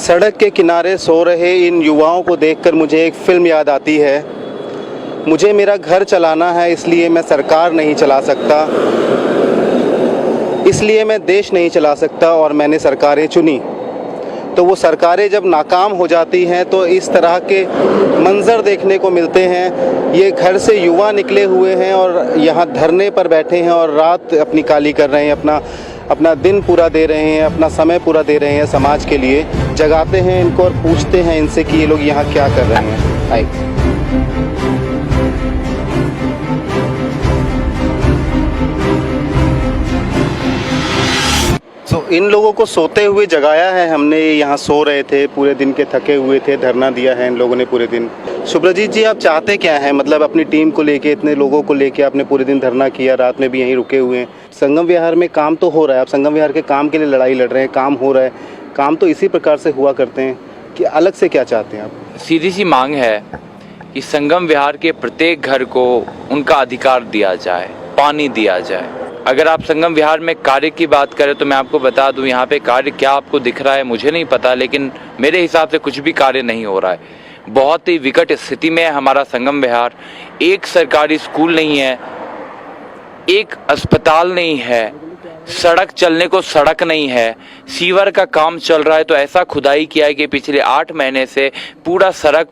सड़क के किनारे सो रहे इन युवाओं को देखकर मुझे एक फ़िल्म याद आती है। मुझे मेरा घर चलाना है, इसलिए मैं सरकार नहीं चला सकता, इसलिए मैं देश नहीं चला सकता और मैंने सरकारें चुनी। तो वो सरकारें जब नाकाम हो जाती हैं तो इस तरह के मंज़र देखने को मिलते हैं। ये घर से युवा निकले हुए हैं और यहाँ धरने पर बैठे हैं और रात अपनी काली कर रहे हैं, अपना दिन पूरा दे रहे हैं, अपना समय पूरा दे रहे हैं समाज के लिए। जगाते हैं इनको और पूछते हैं इनसे कि ये लोग यहाँ क्या कर रहे हैं। आइए। इन लोगों को सोते हुए जगाया है हमने। यहाँ सो रहे थे, पूरे दिन के थके हुए थे, धरना दिया है इन लोगों ने पूरे दिन। सुब्रजीत जी, आप चाहते क्या हैं? मतलब अपनी टीम को लेके, इतने लोगों को लेके आपने पूरे दिन धरना किया, रात में भी यहीं रुके हुए हैं। संगम विहार में काम तो हो रहा है, आप संगम विहार के काम के लिए लड़ाई लड़ रहे हैं, काम हो रहा है। काम तो इसी प्रकार से हुआ करते हैं कि अलग से क्या चाहते हैं आप? सीधी सी मांग है कि संगम विहार के प्रत्येक घर को उनका अधिकार दिया जाए, पानी दिया जाए। अगर आप संगम विहार में कार्य की बात करें तो मैं आपको बता दूं, यहाँ पे कार्य क्या आपको दिख रहा है मुझे नहीं पता, लेकिन मेरे हिसाब से कुछ भी कार्य नहीं हो रहा है। बहुत ही विकट स्थिति में है हमारा संगम विहार। एक सरकारी स्कूल नहीं है, एक अस्पताल नहीं है, सड़क चलने को सड़क नहीं है, सीवर का काम चल रहा है तो ऐसा खुदाई किया है कि पिछले 8 महीने से पूरा सड़क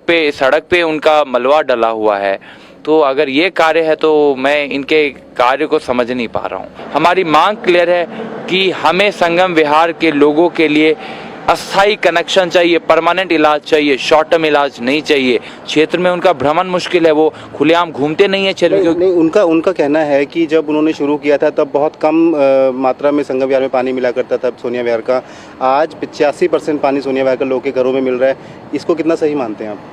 पे उनका मलबा डला हुआ है। तो अगर ये कार्य है तो मैं इनके कार्य को समझ नहीं पा रहा हूँ। हमारी मांग क्लियर है कि हमें संगम विहार के लोगों के लिए अस्थायी कनेक्शन चाहिए, परमानेंट इलाज चाहिए, शॉर्ट टर्म इलाज नहीं चाहिए। क्षेत्र में उनका भ्रमण मुश्किल है, वो खुलेआम घूमते नहीं है क्षेत्र में। नहीं, उनका कहना है कि जब उन्होंने शुरू किया था तब बहुत कम मात्रा में संगम विहार में पानी मिला करता था सोनिया विहार का। आज 85% पानी सोनिया विहार के लोगों के घरों में मिल रहा है। इसको कितना सही मानते हैं आप?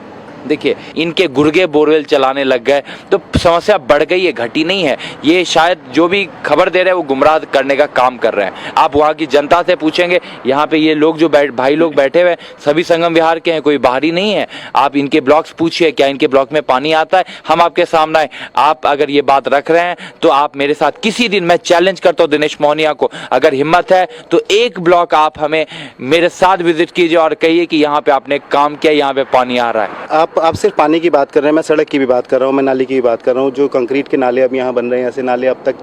देखिए, इनके गुर्गे बोरवेल चलाने लग गए तो समस्या बढ़ गई है, घटी नहीं है। ये शायद जो भी खबर दे रहे हैं वो गुमराह करने का काम कर रहे हैं। आप वहाँ की जनता से पूछेंगे, यहाँ पे ये लोग जो भाई लोग बैठे हुए सभी संगम विहार के हैं, कोई बाहरी नहीं है। आप इनके ब्लॉक्स पूछिए, क्या इनके ब्लॉक में पानी आता है? हम आपके सामने आए। आप अगर ये बात रख रहे हैं तो आप मेरे साथ किसी दिन, मैं चैलेंज करता हूँ दिनेश मोहनिया को, अगर हिम्मत है तो एक ब्लॉक आप हमें मेरे साथ विजिट कीजिए और कहिए कि यहाँ पे आपने काम किया, यहाँ पे पानी आ रहा है। आप सिर्फ पानी की बात कर रहे हैं, मैं सड़क की भी बात कर रहा हूँ, मैं नाली की भी बात कर रहा हूँ। जो कंक्रीट के नाले अब यहाँ बन रहे हैं, ऐसे नाले अब तक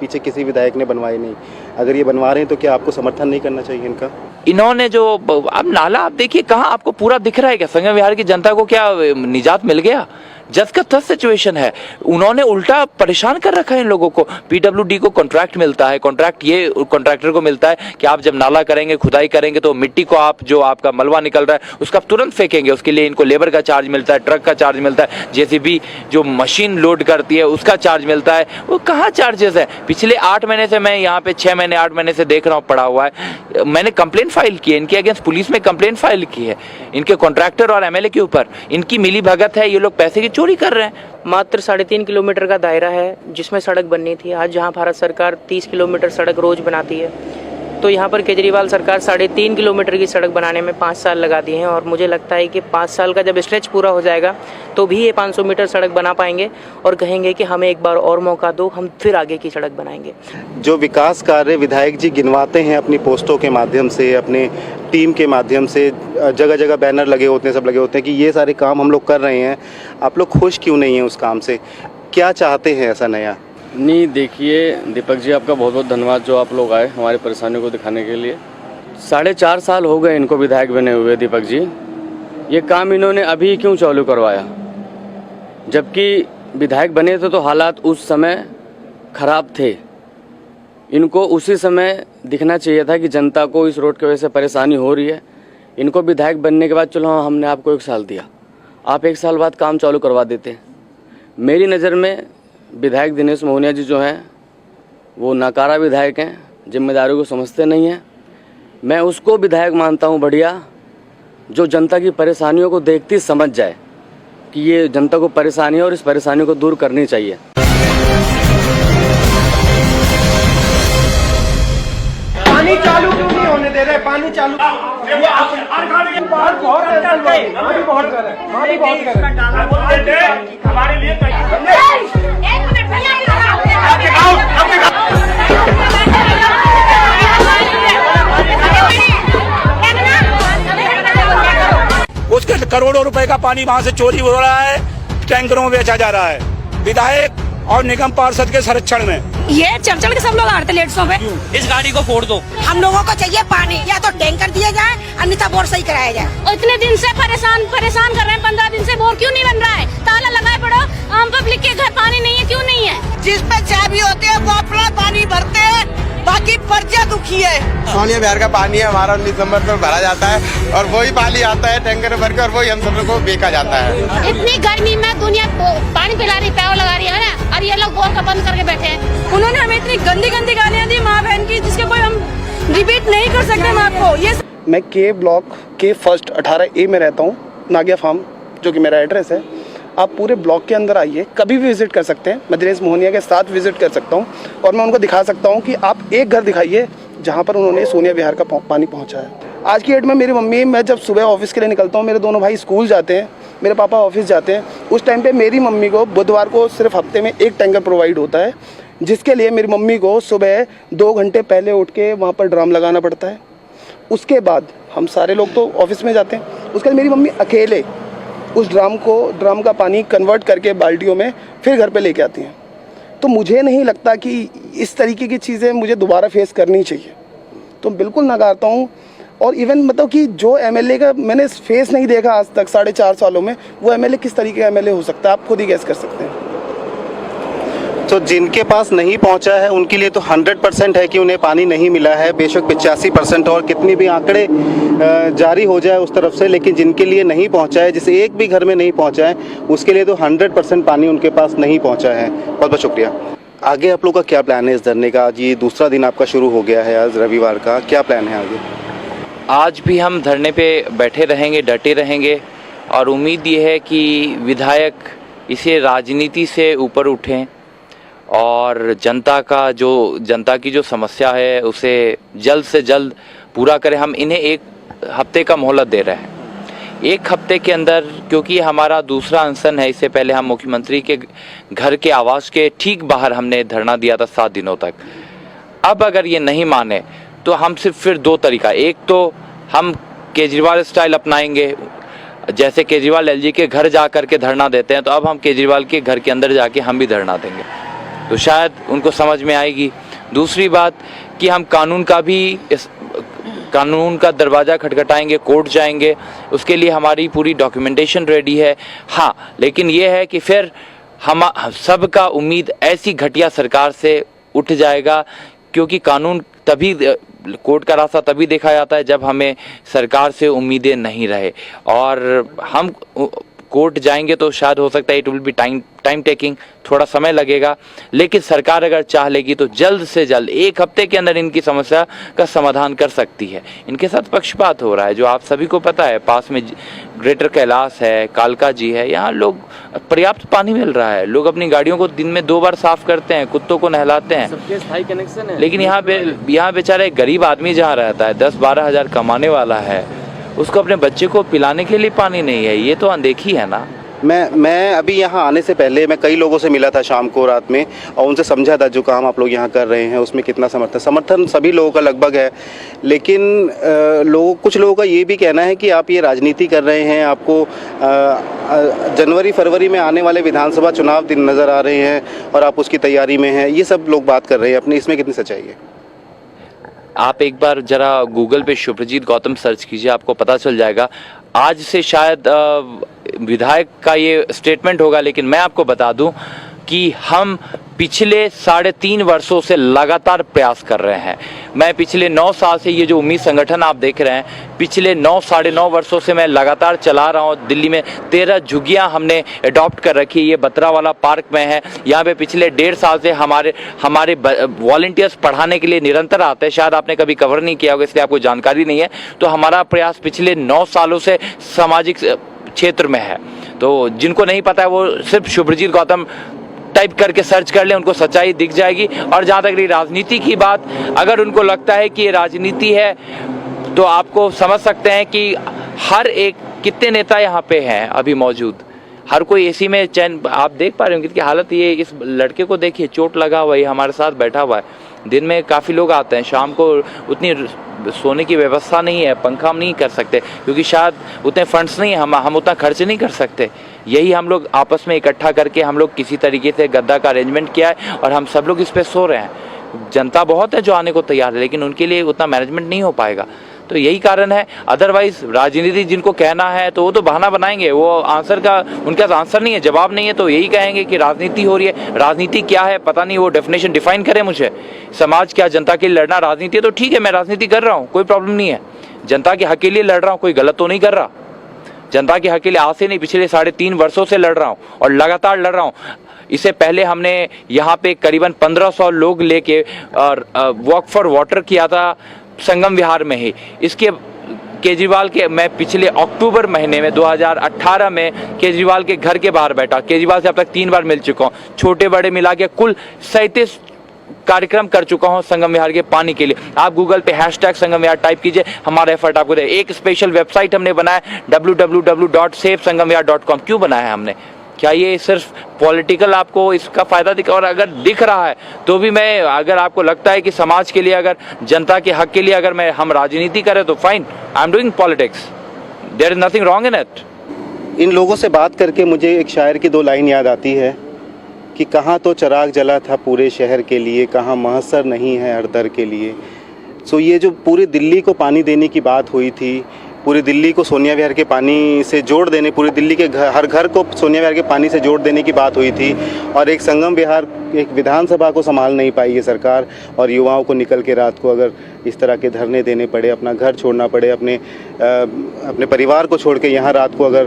पीछे किसी विधायक ने बनवाए नहीं। अगर ये बनवा रहे हैं तो क्या आपको समर्थन नहीं करना चाहिए इनका? इन्होंने जो अब नाला आप देखिए कहाँ आपको पूरा दिख रहा है क्या? संगम विहार की जनता को क्या निजात मिल गया? जस का तस सिचुएशन है। उन्होंने उल्टा परेशान कर रखा है इन लोगों को। पीडब्ल्यूडी को कॉन्ट्रैक्ट मिलता है, कॉन्ट्रैक्ट ये कॉन्ट्रैक्टर को मिलता है कि आप जब नाला करेंगे, खुदाई करेंगे तो मिट्टी को आप जो आपका मलबा निकल रहा है उसका तुरंत फेंकेंगे। उसके लिए इनको लेबर का चार्ज मिलता है, ट्रक का चार्ज मिलता है, जेसीबी जो मशीन लोड करती है उसका चार्ज मिलता है। वो कहाँ चार्जेस है? पिछले 8 महीने से मैं यहाँ पे 6 महीने 8 महीने से देख रहा हूँ, पड़ा हुआ है। मैंने कंप्लेंट फाइल की है इनके अगेंस्ट, पुलिस में कंप्लेंट फाइल की है इनके कॉन्ट्रैक्टर और एमएलए के ऊपर। इनकी मिली भगत है, ये लोग पैसे की चोरी कर रहे हैं। मात्र 3.5 किलोमीटर का दायरा है जिसमें सड़क बननी थी। आज जहां भारत सरकार 30 किलोमीटर सड़क रोज बनाती है, तो यहाँ पर केजरीवाल सरकार 3.5 किलोमीटर की सड़क बनाने में 5 साल लगा दिए हैं। और मुझे लगता है कि 5 साल का जब स्ट्रेच पूरा हो जाएगा तो भी ये 500 मीटर सड़क बना पाएंगे और कहेंगे कि हमें एक बार और मौका दो, हम फिर आगे की सड़क बनाएंगे। जो विकास कार्य विधायक जी गिनवाते हैं अपनी पोस्टों के माध्यम से, अपने टीम के माध्यम से, जगह जगह बैनर लगे होते हैं, सब लगे होते हैं कि ये सारे काम हम लोग कर रहे हैं, आप लोग खुश क्यों नहीं हैं उस काम से? क्या चाहते हैं ऐसा नया? नहीं, देखिए दीपक जी, आपका बहुत बहुत धन्यवाद जो आप लोग आए हमारी परेशानियों को दिखाने के लिए। 4.5 साल हो गए इनको विधायक बने हुए दीपक जी। ये काम इन्होंने अभी क्यों चालू करवाया? जबकि विधायक बने थे तो हालात उस समय खराब थे। इनको उसी समय दिखना चाहिए था कि जनता को इस रोड की वजह से परेशानी हो रही है। इनको विधायक बनने के बाद चलो हमने आपको 1 साल दिया, आप 1 साल बाद काम चालू करवा देते। मेरी नज़र में विधायक दिनेश मोहनिया जी जो हैं वो नाकारा विधायक हैं, जिम्मेदारी को समझते नहीं हैं। मैं उसको विधायक मानता हूं बढ़िया जो जनता की परेशानियों को देखती समझ जाए कि ये जनता को परेशानी है और इस परेशानी को दूर करनी चाहिए। पानी चालू क्यों नहीं होने दे रहे? पानी चालू हमारे लिए करोड़ों रुपए का पानी वहाँ से चोरी हो रहा है, टैंकरों में बेचा जा रहा है विधायक और निगम पार्षद के संरक्षण में। ये चल चल के सब लोग हारते लेट्सों पे। इस गाड़ी को फोड़ दो। हम लोगों को चाहिए पानी, या तो टैंकर दिया जाए अन्यथा बोर सही कराया जाए। और इतने दिन से परेशान कर रहे हैं, 15 दिन से बोर क्यों नहीं बन रहा है? ताला लगाए पड़ो, आम पब्लिक के घर पानी नहीं है, क्यों नहीं है? जिस पे चाबी होती है वो अपना पानी भरते हैं, बाकी प्रजा दुखी है। सोनिया बिहार का पानी है हमारा 19 नंबर पर भरा जाता है और वही पानी आता है टैंकर भर के और वही हम सब लोग को बेचा जाता है। इतनी गर्मी में दुनिया पानी पिला रही, पैव लगा रही है ना, और ये लोग बोर का बंद करके बैठे हैं। उन्होंने हमें इतनी गंदी गंदी गालियाँ दी माँ बहन की, जिसके कोई हम रिपीट नहीं कर सकते। हम आपको ये मैं के ब्लॉक के फर्स्ट 18A में रहता हूँ, नागिया फार्म जो कि मेरा एड्रेस है। आप पूरे ब्लॉक के अंदर आइए, कभी भी विजिट कर सकते हैं। मैं दिनेश मोहनिया के साथ विजिट कर सकता हूँ और मैं उनको दिखा सकता हूँ कि आप एक घर दिखाइए जहाँ पर उन्होंने सोनिया विहार का पानी पहुँचाया। आज की डेट में मेरी मम्मी, मैं जब सुबह ऑफिस के लिए निकलता हूँ, मेरे दोनों भाई स्कूल जाते हैं, मेरे पापा ऑफिस जाते हैं, उस टाइम पे मेरी मम्मी को बुधवार को सिर्फ हफ्ते में एक टैंकर प्रोवाइड होता है, जिसके लिए मेरी मम्मी को सुबह 2 घंटे पहले उठ के वहाँ पर ड्राम लगाना पड़ता है। उसके बाद हम सारे लोग तो ऑफिस में जाते हैं, उसके बाद मेरी मम्मी अकेले उस ड्राम का पानी कन्वर्ट करके बाल्टियों में फिर घर पे लेके आती हैं। तो मुझे नहीं लगता कि इस तरीके की चीज़ें मुझे दोबारा फेस करनी चाहिए, तो बिल्कुल नकारता हूँ। और इवन मतलब कि जो एमएलए का मैंने फेस नहीं देखा आज तक 4.5 सालों में, वो एमएलए किस तरीके का एमएलए हो सकता है, आप खुद ही गैस कर सकते हैं। तो जिनके पास नहीं पहुंचा है उनके लिए तो 100% है कि उन्हें पानी नहीं मिला है, बेशक 85% और कितनी भी आंकड़े जारी हो जाए उस तरफ से, लेकिन जिनके लिए नहीं पहुंचा है, जिसे एक भी घर में नहीं पहुंचा है, उसके लिए तो 100% पानी उनके पास नहीं पहुंचा है। बहुत बहुत शुक्रिया। आगे आप लोग का क्या प्लान है इस धरने का? आज ये दूसरा दिन आपका शुरू हो गया है, आज रविवार का, क्या प्लान है आगे? आज भी हम धरने पे बैठे रहेंगे, डटे रहेंगे और उम्मीद ये है कि विधायक इसे राजनीति से ऊपर उठें और जनता की जो समस्या है उसे जल्द से जल्द पूरा करें। हम इन्हें 1 हफ्ते का मोहलत दे रहे हैं। 1 हफ्ते के अंदर, क्योंकि हमारा दूसरा अनशन है, इससे पहले हम मुख्यमंत्री के घर के आवास के ठीक बाहर हमने धरना दिया था 7 दिनों तक। अब अगर ये नहीं माने तो हम सिर्फ फिर 2 तरीका, एक तो हम केजरीवाल स्टाइल अपनाएंगे, जैसे केजरीवाल एलजी के घर जा कर के धरना देते हैं, तो अब हम केजरीवाल के घर के अंदर जाके हम भी धरना देंगे, तो शायद उनको समझ में आएगी। दूसरी बात कि हम कानून का दरवाज़ा खटखटाएंगे, कोर्ट जाएंगे, उसके लिए हमारी पूरी डॉक्यूमेंटेशन रेडी है। हाँ, लेकिन ये है कि फिर हम सबका उम्मीद ऐसी घटिया सरकार से उठ जाएगा, क्योंकि कानून तभी, कोर्ट का रास्ता तभी देखा जाता है जब हमें सरकार से उम्मीदें नहीं रहे, और हम कोर्ट जाएंगे तो शायद हो सकता है it will be time taking, थोड़ा समय लगेगा, लेकिन सरकार अगर चाह लेगी तो जल्द से जल्द 1 हफ्ते के अंदर इनकी समस्या का समाधान कर सकती है। इनके साथ पक्षपात हो रहा है, जो आप सभी को पता है। पास में ग्रेटर कैलाश है, कालका जी है, यहाँ लोग पर्याप्त पानी मिल रहा है, लोग अपनी गाड़ियों को दिन में 2 बार साफ करते हैं, कुत्तों को नहलाते हैं, सबके स्थायी कनेक्शन है। लेकिन यहाँ बेचारा एक गरीब आदमी जहाँ रहता है, 10-12 हज़ार कमाने वाला है, उसको अपने बच्चे को पिलाने के लिए पानी नहीं है। ये तो अनदेखी है ना। मैं अभी यहाँ आने से पहले मैं कई लोगों से मिला था शाम को, रात में, और उनसे समझा था जो काम आप लोग यहाँ कर रहे हैं उसमें कितना समर्थन सभी लोगों का लगभग है, लेकिन कुछ लोगों का ये भी कहना है कि आप ये राजनीति कर रहे हैं, आपको जनवरी-फरवरी में आने वाले विधानसभा चुनाव दिन नज़र आ रहे हैं और आप उसकी तैयारी में हैं, ये सब लोग बात कर रहे हैं अपने, इसमें कितनी सच्चाई है? आप एक बार जरा गूगल पे शुभ्रजीत गौतम सर्च कीजिए, आपको पता चल जाएगा। आज से शायद विधायक का ये स्टेटमेंट होगा, लेकिन मैं आपको बता दूं कि हम पिछले 3.5 वर्षों से लगातार प्रयास कर रहे हैं। मैं पिछले 9 साल से, ये जो उम्मीद संगठन आप देख रहे हैं, पिछले 9-9.5 वर्षों से मैं लगातार चला रहा हूँ। दिल्ली में 13 झुग्गियाँ हमने अडॉप्ट कर रखी है, ये बत्रा वाला पार्क में है। यहाँ पे पिछले 1.5 साल से हमारे वॉलंटियर्स पढ़ाने के लिए निरंतर आते हैं। शायद आपने कभी कवर नहीं किया होगा, इसलिए आपको जानकारी नहीं है। तो हमारा प्रयास पिछले 9 सालों से सामाजिक क्षेत्र में है। तो जिनको नहीं पता है वो सिर्फ शुभ्रजीत गौतम टाइप करके सर्च कर ले, उनको सच्चाई दिख जाएगी। और जहाँ तक रही राजनीति की बात, अगर उनको लगता है कि ये राजनीति है तो आपको समझ सकते हैं कि हर एक, कितने नेता यहाँ पे हैं अभी मौजूद, हर कोई एसी में चैन, आप देख पा रहे हो कि हालत ये, इस लड़के को देखिए चोट लगा हुआ है, हमारे साथ बैठा हुआ है। दिन में काफ़ी लोग आते हैं, शाम को उतनी सोने की व्यवस्था नहीं है, पंखा हम नहीं कर सकते क्योंकि शायद उतने फंड्स नहीं है, हम उतना खर्च नहीं कर सकते। यही हम लोग आपस में इकट्ठा करके हम लोग किसी तरीके से गद्दा का अरेंजमेंट किया है और हम सब लोग इस पर सो रहे हैं। जनता बहुत है जो आने को तैयार है, लेकिन उनके लिए उतना मैनेजमेंट नहीं हो पाएगा, तो यही कारण है। अदरवाइज राजनीति जिनको कहना है तो वो तो बहाना बनाएंगे, वो आंसर का उनके पास आंसर नहीं है, जवाब नहीं है, तो यही कहेंगे कि राजनीति हो रही है। राजनीति क्या है पता नहीं, वो डेफिनेशन डिफाइन करे मुझे। समाज क्या, जनता के लिए लड़ना राजनीति है तो ठीक है, मैं राजनीति कर रहा हूँ, कोई प्रॉब्लम नहीं है। जनता के हक के लिए लड़ रहा हूँ, कोई गलत तो नहीं कर रहा। जनता के हक के लिए आज से नहीं, पिछले 3.5 वर्षों से लड़ रहा हूँ और लगातार लड़ रहा हूँ। इससे पहले हमने यहाँ पे करीबन 1500 लोग लेके और वॉक फॉर वाटर किया था संगम विहार में ही। इसके केजरीवाल के, मैं पिछले अक्टूबर महीने में 2018 में केजरीवाल के घर के बाहर बैठा। केजरीवाल से अब तक 3 बार मिल चुका हूँ, छोटे बड़े मिला के कुल 37 कार्यक्रम कर चुका हूँ संगम विहार के पानी के लिए। आप गूगल पे #संगम विहार टाइप कीजिए, हमारा एफर्ट आपको दे। एक स्पेशल वेबसाइट हमने बनाया www.savesanghamvihar.com। क्यों बनाया है हमने? क्या ये सिर्फ पॉलिटिकल आपको इसका फायदा दिख, और अगर दिख रहा है तो भी मैं, अगर आपको लगता है कि समाज के लिए, अगर जनता के हक के लिए अगर हम राजनीति करें तो fine, I am doing politics, there is nothing wrong in it. इन लोगों से बात करके मुझे एक शायर की 2 लाइन याद आती है कि कहाँ तो चिराग जला था पूरे शहर के लिए, कहाँ महसर नहीं है हर दर के लिए। सो ये जो पूरी दिल्ली को पानी देने की बात हुई थी, पूरी दिल्ली को सोनिया विहार के पानी से जोड़ देने, पूरी दिल्ली के हर घर को सोनिया विहार के पानी से जोड़ देने की बात हुई थी, और एक संगम विहार, एक विधानसभा को संभाल नहीं पाई है सरकार, और युवाओं को निकल के रात को अगर इस तरह के धरने देने पड़े, अपना घर छोड़ना पड़े, अपने परिवार को छोड़ के यहाँ रात को अगर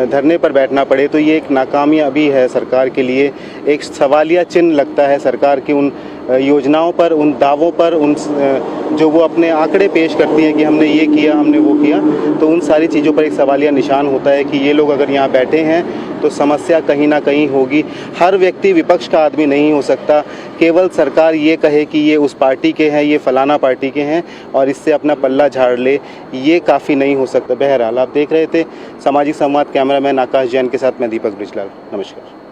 धरने पर बैठना पड़े, तो ये एक नाकामयाबी है सरकार के लिए। एक सवालिया चिन्ह लगता है सरकार की उन योजनाओं पर, उन दावों पर, उन जो वो अपने आंकड़े पेश करती हैं कि हमने ये किया, हमने वो किया, तो उन सारी चीज़ों पर एक सवालिया निशान होता है कि ये लोग अगर यहाँ बैठे हैं तो समस्या कहीं ना कहीं होगी। हर व्यक्ति विपक्ष का आदमी नहीं हो सकता। केवल सरकार ये कहे कि ये उस पार्टी के हैं, ये फलाना पार्टी के हैं, और इससे अपना पल्ला झाड़ ले, ये काफ़ी नहीं हो सकता। बहरहाल आप देख रहे थे सामाजिक संवाद, कैमरामैन आकाश जैन के साथ मैं दीपक ब्रिजलाल। नमस्कार।